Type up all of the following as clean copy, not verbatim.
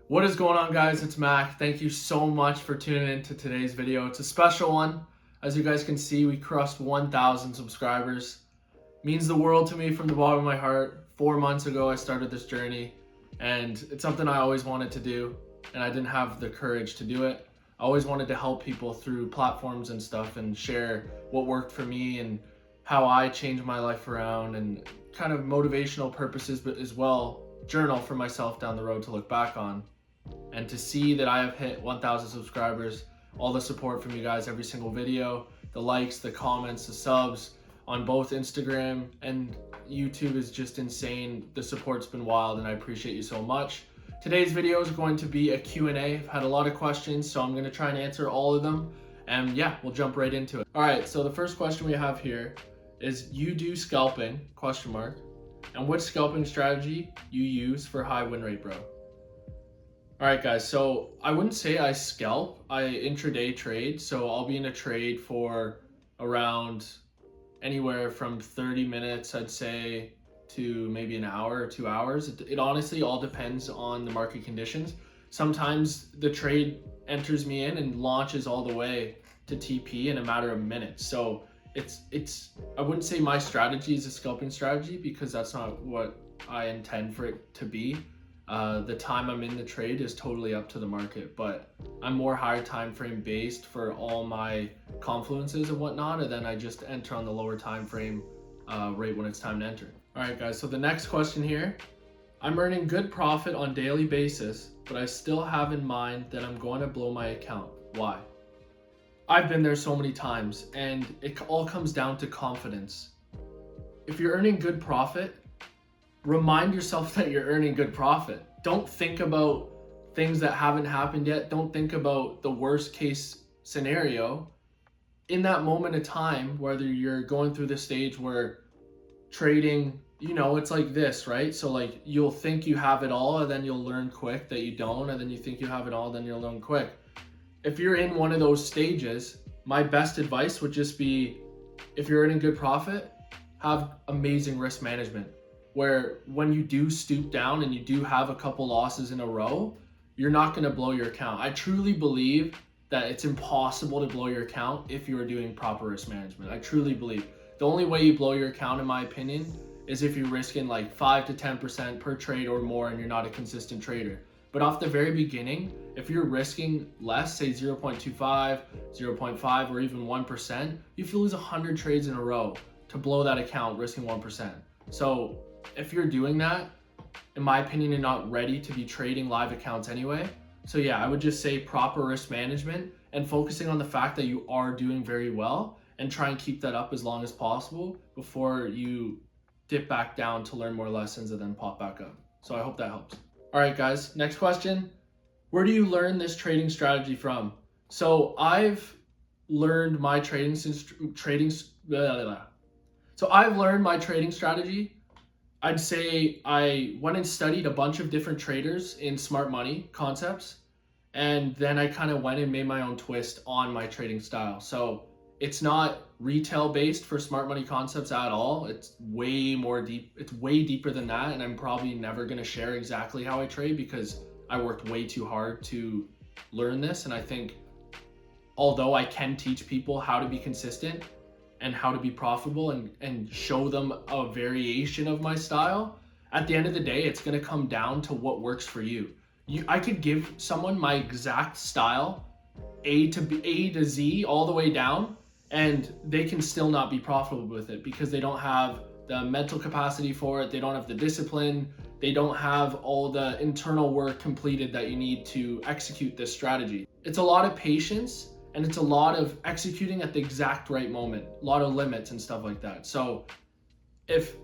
What is going on, guys? It's Mac. Thank you so much for tuning in to today's video. It's a special one. As you guys can see, we crossed 1,000 subscribers. Means the world to me from the bottom of my heart. 4 months ago, I started this journey, and it's something I always wanted to do, and I didn't have the courage to do it. I always wanted to help people through platforms and stuff and share what worked for me and how I changed my life around and kind of motivational purposes, but as well, journal for myself down the road to look back on. And to see that I have hit 1,000 subscribers, all the support from you guys every single video, the likes, the comments, the subs on both Instagram and YouTube is just insane. The support's been wild and I appreciate you so much. Today's video is going to be a Q&A. I've had a lot of questions, so I'm going to try and answer all of them. And yeah, we'll jump right into it. All right, so the first question we have here is, you do scalping, ? And what scalping strategy you use for high win rate, bro? All right, guys, so I wouldn't say I scalp, I intraday trade. So I'll be in a trade for around anywhere from 30 minutes, I'd say, to maybe an hour or 2 hours. It honestly all depends on the market conditions. Sometimes the trade enters me in and launches all the way to TP in a matter of minutes. So I wouldn't say my strategy is a scalping strategy, because that's not what I intend for it to be. The time I'm in the trade is totally up to the market, but I'm more higher time frame based for all my confluences and whatnot, and then I just enter on the lower time frame rate when it's time to enter. All right, guys, so the next question here, I'm earning good profit on daily basis, but I still have in mind that I'm going to blow my account. Why? I've been there so many times, and it all comes down to confidence. If you're earning good profit, remind yourself that you're earning good profit. Don't think about things that haven't happened yet. Don't think about the worst case scenario. In that moment of time, whether you're going through the stage where trading, it's like this, right? So like you'll think you have it all, and then you'll learn quick that you don't, and then you think you have it all, then you'll learn quick. If you're in one of those stages, my best advice would just be, if you're earning good profit, have amazing risk management, where when you do stoop down and you do have a couple losses in a row, you're not going to blow your account. I truly believe that it's impossible to blow your account if you are doing proper risk management. I truly believe the only way you blow your account, in my opinion, is if you're risking like 5 to 10% per trade or more and you're not a consistent trader. But off the very beginning, if you're risking less, say 0.25, 0.5, or even 1%, you have to lose 100 trades in a row to blow that account risking 1%. So if you're doing that, in my opinion, you're not ready to be trading live accounts anyway. So yeah, I would just say proper risk management and focusing on the fact that you are doing very well, and try and keep that up as long as possible before you dip back down to learn more lessons and then pop back up. So I hope that helps. All right, guys, next question. Where do you learn this trading strategy from? So I've learned my trading strategy. I'd say I went and studied a bunch of different traders in smart money concepts, and then I kind of went and made my own twist on my trading style. So it's not retail based for smart money concepts at all. It's way more deep. It's way deeper than that, and I'm probably never going to share exactly how I trade because I worked way too hard to learn this. And I think although I can teach people how to be consistent and how to be profitable and show them a variation of my style, at the end of the day, it's going to come down to what works for you. I could give someone my exact style, A to Z, all the way down, and they can still not be profitable with it because they don't have the mental capacity for it. They don't have the discipline. They don't have all the internal work completed that you need to execute this strategy. It's a lot of patience, and it's a lot of executing at the exact right moment, a lot of limits and stuff like that. So if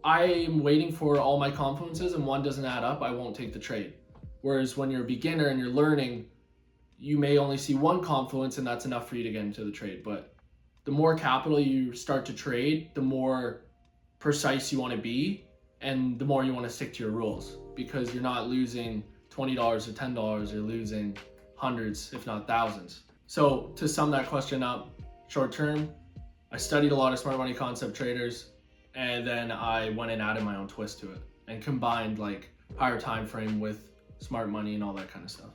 I am waiting for all my confluences and one doesn't add up, I won't take the trade. Whereas when you're a beginner and you're learning, you may only see one confluence and that's enough for you to get into the trade. But the more capital you start to trade, the more precise you want to be, and the more you want to stick to your rules, because you're not losing $20 or $10, you're losing hundreds, if not thousands. So to sum that question up, short term, I studied a lot of smart money concept traders, and then I went and added my own twist to it and combined like higher time frame with smart money and all that kind of stuff.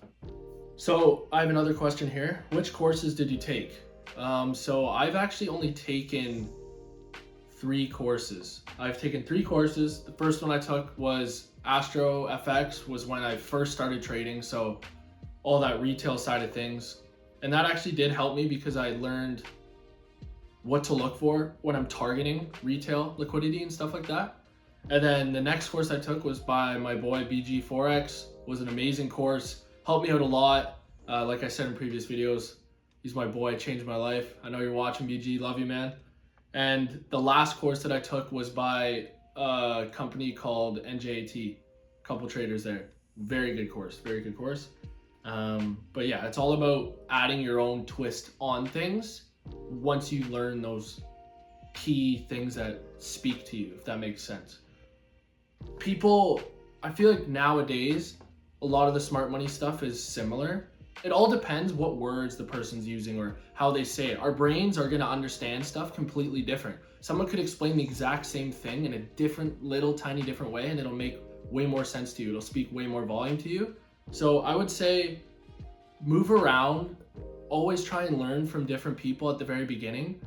So I have another question here. Which courses did you take? So I've actually only taken 3 courses. I've taken 3 courses. The first one I took was Astro FX, was when I first started trading. So all that retail side of things. And that actually did help me because I learned what to look for when I'm targeting retail liquidity and stuff like that. And then the next course I took was by my boy BG Forex. Was an amazing course, helped me out a lot. Like I said in previous videos, he's my boy, changed my life. I know you're watching, BG, love you, man. And the last course that I took was by a company called NJAT, a couple traders there. Very good course, very good course. But yeah, it's all about adding your own twist on things once you learn those key things that speak to you, if that makes sense. People, I feel like nowadays, a lot of the smart money stuff is similar. It all depends what words the person's using or how they say it. Our brains are going to understand stuff completely different. Someone could explain the exact same thing in a different, little tiny different way, and it'll make way more sense to you. It'll speak way more volume to you. So I would say move around, always try and learn from different people at the very beginning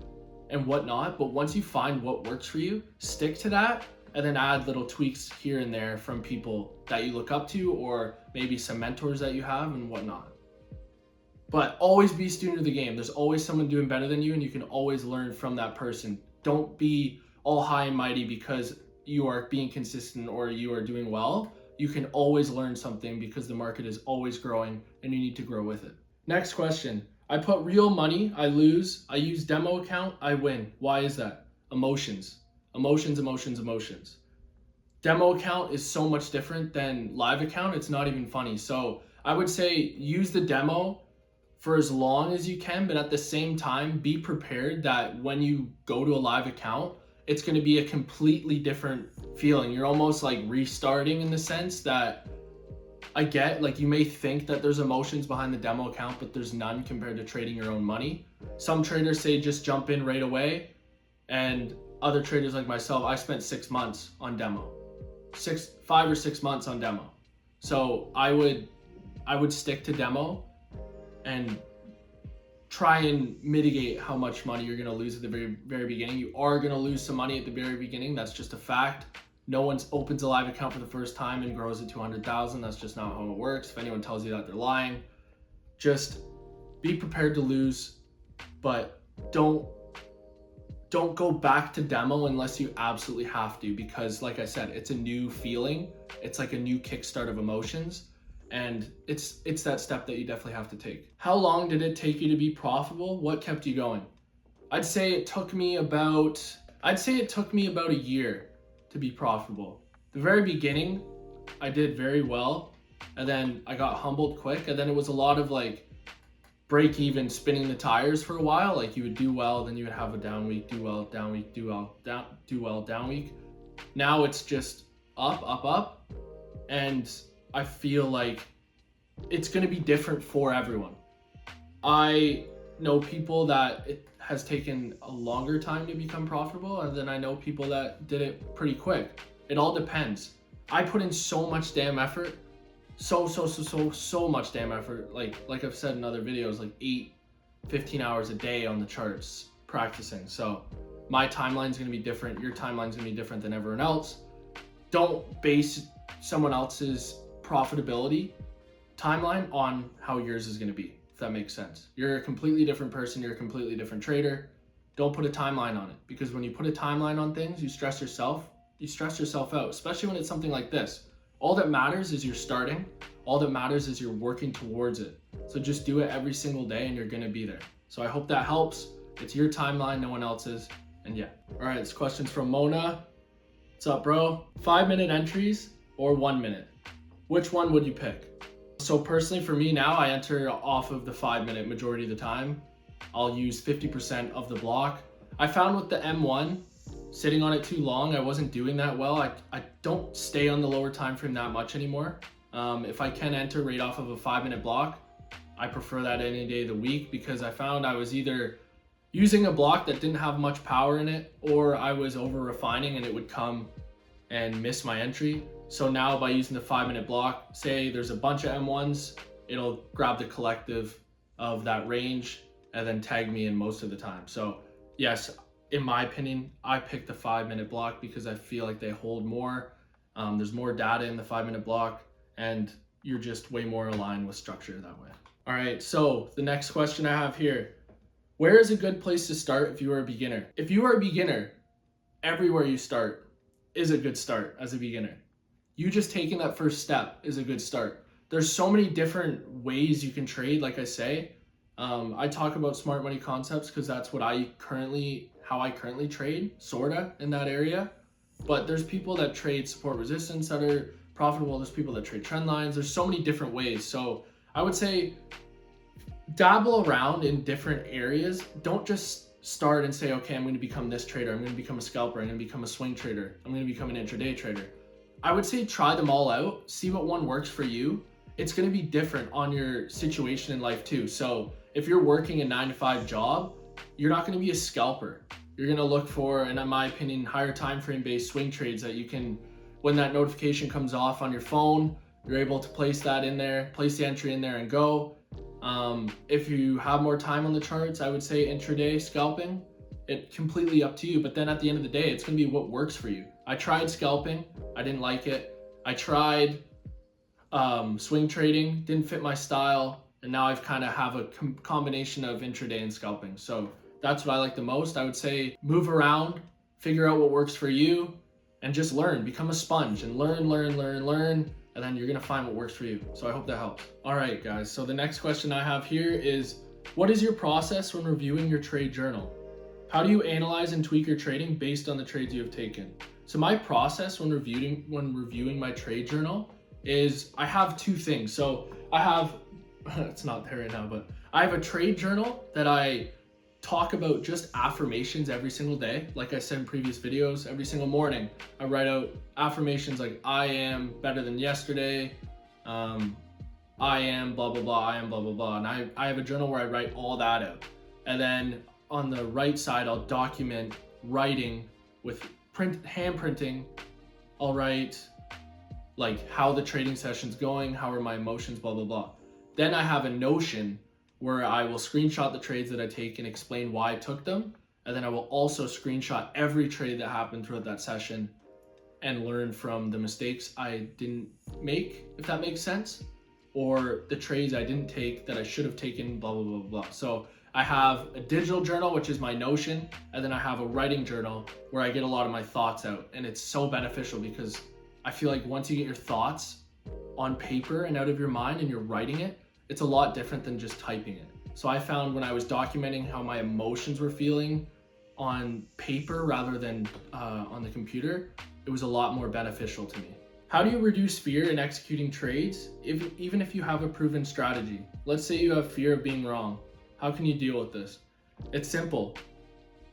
and whatnot. But once you find what works for you, stick to that, and then add little tweaks here and there from people that you look up to, or maybe some mentors that you have and whatnot. But always be a student of the game. There's always someone doing better than you, and you can always learn from that person. Don't be all high and mighty because you are being consistent or you are doing well. You can always learn something because the market is always growing and you need to grow with it. Next question. I put real money, I lose. I use demo account, I win. Why is that? Emotions. Emotions, emotions, emotions. Demo account is so much different than live account. It's not even funny. So I would say use the demo for as long as you can, but at the same time, be prepared that when you go to a live account, it's going to be a completely different feeling. You're almost like restarting in the sense that I get, like, you may think that there's emotions behind the demo account, but there's none compared to trading your own money. Some traders say just jump in right away, and other traders like myself, I spent 6 months on demo, 5 or 6 months on demo. So I would stick to demo and try and mitigate how much money you're going to lose at the very, very beginning. You are going to lose some money at the very beginning. That's just a fact. No one opens a live account for the first time and grows it to 100,000. That's just not how it works. If anyone tells you that, they're lying. Just be prepared to lose, but don't go back to demo unless you absolutely have to, because like I said, it's a new feeling. It's like a new kickstart of emotions. And it's that step that you definitely have to take. How long did it take you to be profitable? What kept you going? I'd say it took me about a year to be profitable. The very beginning, I did very well, and then I got humbled quick, and then it was a lot of like break even, spinning the tires for a while. Like you would do well, then you would have a down week, do well, down week, do well, down week. Now it's just up, and I feel like it's going to be different for everyone. I know people that it has taken a longer time to become profitable, and then I know people that did it pretty quick. It all depends. I put in so much damn effort, so much damn effort. Like I've said in other videos, like 15 hours a day on the charts practicing. So my timeline's going to be different. Your timeline's going to be different than everyone else. Don't base someone else's profitability timeline on how yours is going to be, if that makes sense. You're a completely different person. You're a completely different trader. Don't put a timeline on it, because when you put a timeline on things, you stress yourself out, especially when it's something like this. All that matters is you're starting. All that matters is you're working towards it. So just do it every single day and you're going to be there. So I hope that helps. It's your timeline, no one else's. And yeah. All right, this question's from Mona. What's up, bro? 5-minute entries or 1 minute? Which one would you pick? So personally for me now, I enter off of the 5-minute majority of the time. I'll use 50% of the block. I found with the M1, sitting on it too long, I wasn't doing that well. I don't stay on the lower time frame that much anymore. If I can enter right off of a 5-minute block, I prefer that any day of the week, because I found I was either using a block that didn't have much power in it, or I was over refining and it would come and miss my entry. So now by using the 5-minute block, say there's a bunch of M1s, it'll grab the collective of that range and then tag me in most of the time. So yes, in my opinion, I picked the 5-minute block because I feel like they hold more. There's more data in the 5-minute block, and you're just way more aligned with structure that way. All right, so the next question I have here, where is a good place to start if you are a beginner? If you are a beginner, everywhere you start is a good start as a beginner. You just taking that first step is a good start. There's so many different ways you can trade, like I say. I talk about smart money concepts because that's what how I currently trade, sorta, in that area. But there's people that trade support resistance that are profitable. There's people that trade trend lines. There's so many different ways. So I would say dabble around in different areas. Don't just start and say, okay, I'm going to become this trader. I'm going to become a scalper. I'm going to become a swing trader. I'm going to become an intraday trader. I would say try them all out. See what one works for you. It's going to be different on your situation in life too. So if you're working a 9-to-5 job, you're not going to be a scalper. You're going to look for, and in my opinion, higher time frame based swing trades that you can, when that notification comes off on your phone, you're able to place that in there, place the entry in there and go. If you have more time on the charts, I would say intraday scalping. It's completely up to you. But then at the end of the day, it's going to be what works for you. I tried scalping. I didn't like it. I tried swing trading, didn't fit my style. And now I've kind of have a combination of intraday and scalping. So that's what I like the most. I would say move around, figure out what works for you, and just learn. Become a sponge and learn. And then you're going to find what works for you. So I hope that helps. All right, guys. So the next question I have here is, what is your process when reviewing your trade journal? How do you analyze and tweak your trading based on the trades you have taken? So my process when reviewing my trade journal is I have two things. So I have, it's not there right now, but I have a trade journal that I talk about just affirmations every single day. Like I said in previous videos, every single morning, I write out affirmations like I am better than yesterday. I am blah, blah, blah. I am blah, blah, blah. And I have a journal where I write all that out. And then on the right side, I'll document writing with hand printing. I'll write like how the trading session's going, how are my emotions, blah, blah, blah. Then I have a Notion where I will screenshot the trades that I take and explain why I took them. And then I will also screenshot every trade that happened throughout that session and learn from the mistakes I didn't make, if that makes sense, or the trades I didn't take that I should have taken, blah, blah, blah, blah. So I have a digital journal, which is my Notion, and then I have a writing journal where I get a lot of my thoughts out. And it's so beneficial because I feel like once you get your thoughts on paper and out of your mind and you're writing it, it's a lot different than just typing it. So I found when I was documenting how my emotions were feeling on paper rather than on the computer, it was a lot more beneficial to me. How do you reduce fear in executing trades, even if you have a proven strategy? Let's say you have fear of being wrong. How can you deal with this? It's simple.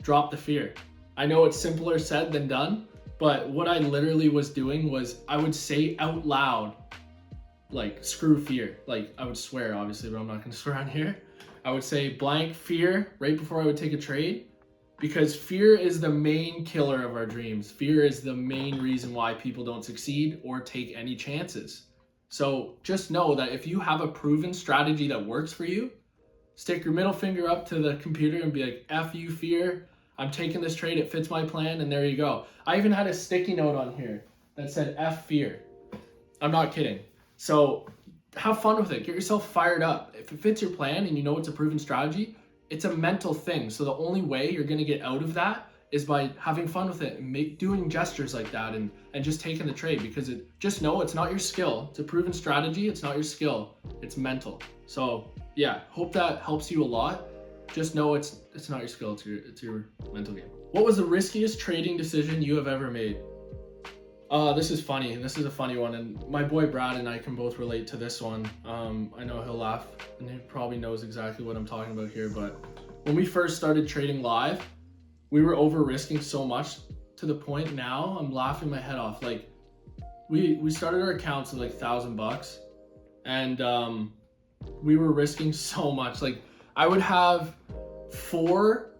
Drop the fear. I know it's simpler said than done, but what I literally was doing was I would say out loud, like, screw fear. Like, I would swear, obviously, but I'm not going to swear on here. I would say blank fear right before I would take a trade, because fear is the main killer of our dreams. Fear is the main reason why people don't succeed or take any chances. So just know that if you have a proven strategy that works for you, stick your middle finger up to the computer and be like, F you fear, I'm taking this trade, it fits my plan, and there you go. I even had a sticky note on here that said F fear. I'm not kidding. So have fun with it. Get yourself fired up. If it fits your plan and you know it's a proven strategy, it's a mental thing. So the only way you're going to get out of that is by having fun with it and doing gestures like that and just taking the trade, because just know it's not your skill. It's a proven strategy. It's not your skill. It's mental. So yeah, hope that helps you a lot. Just know it's not your skill. It's your mental game. What was the riskiest trading decision you have ever made? This is funny. This is a funny one, and my boy Brad and I can both relate to this one. I know he'll laugh, and he probably knows exactly what I'm talking about here, but when we first started trading live, we were over risking so much to the point now I'm laughing my head off. Like, we started our accounts with like $1,000, and we were risking so much. Like, I would have 4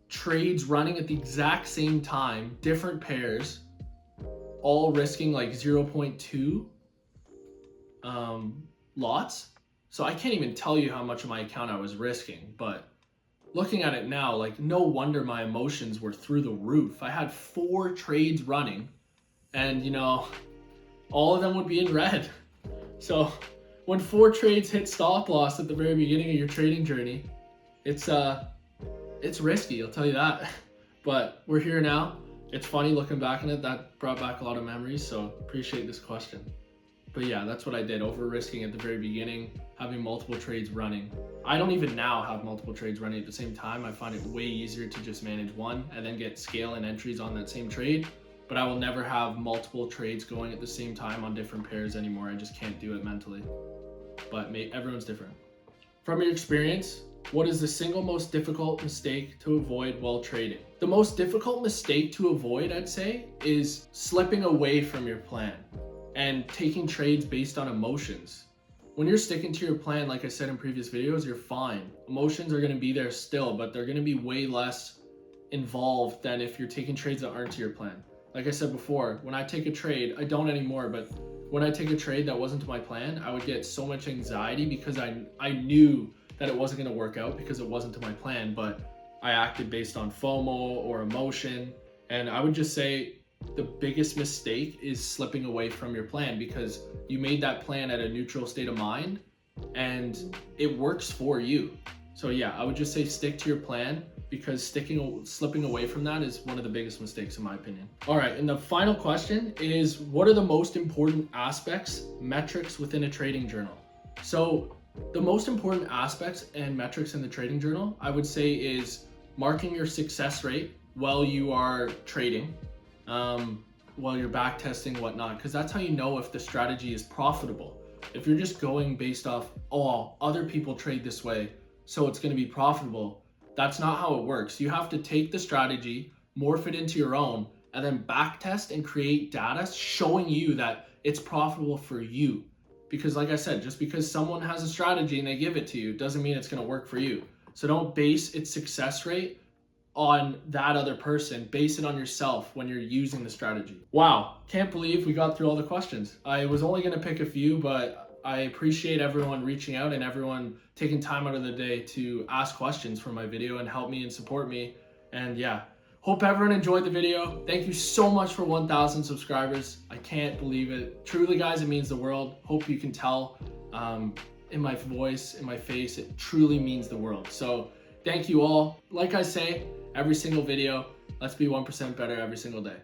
trades running at the exact same time, different pairs, all risking like 0.2 lots. So I can't even tell you how much of my account I was risking, but looking at it now, like no wonder my emotions were through the roof. I had 4 trades running and all of them would be in red. So when 4 trades hit stop loss at the very beginning of your trading journey, it's risky, I'll tell you that. But we're here now. It's funny looking back on it. That brought back a lot of memories, so appreciate this question. But yeah, that's what I did, over risking at the very beginning, having multiple trades running. I don't even now have multiple trades running at the same time. I find it way easier to just manage one and then get scale and entries on that same trade. But I will never have multiple trades going at the same time on different pairs anymore. I just can't do it mentally. But everyone's different. From your experience, what is the single most difficult mistake to avoid while trading? The most difficult mistake to avoid, I'd say, is slipping away from your plan and taking trades based on emotions. When you're sticking to your plan, like I said in previous videos, you're fine. Emotions are going to be there still, but they're going to be way less involved than if you're taking trades that aren't to your plan. Like I said before, when I take a trade, I don't anymore, but when I take a trade that wasn't to my plan, I would get so much anxiety because I knew that it wasn't going to work out because it wasn't to my plan, but I acted based on FOMO or emotion. And I would just say the biggest mistake is slipping away from your plan, because you made that plan at a neutral state of mind and it works for you. So yeah, I would just say stick to your plan, because slipping away from that is one of the biggest mistakes in my opinion. All right, and the final question is, what are the most important aspects, metrics within a trading journal? So the most important aspects and metrics in the trading journal, I would say, is marking your success rate while you are trading, while you're back testing, whatnot, because that's how you know if the strategy is profitable. If you're just going based off, oh, other people trade this way, so it's going to be profitable, that's not how it works. You have to take the strategy, morph it into your own, and then back test and create data showing you that it's profitable for you. Because like I said, just because someone has a strategy and they give it to you doesn't mean it's going to work for you. So don't base its success rate on that other person. Base it on yourself when you're using the strategy. Wow, can't believe we got through all the questions. I was only going to pick a few, but I appreciate everyone reaching out and everyone taking time out of the day to ask questions for my video and help me and support me. And yeah, hope everyone enjoyed the video. Thank you so much for 1,000 subscribers. I can't believe it. Truly, guys, it means the world. Hope you can tell in my voice, in my face, it truly means the world. So thank you all. Like I say, every single video, let's be 1% better every single day.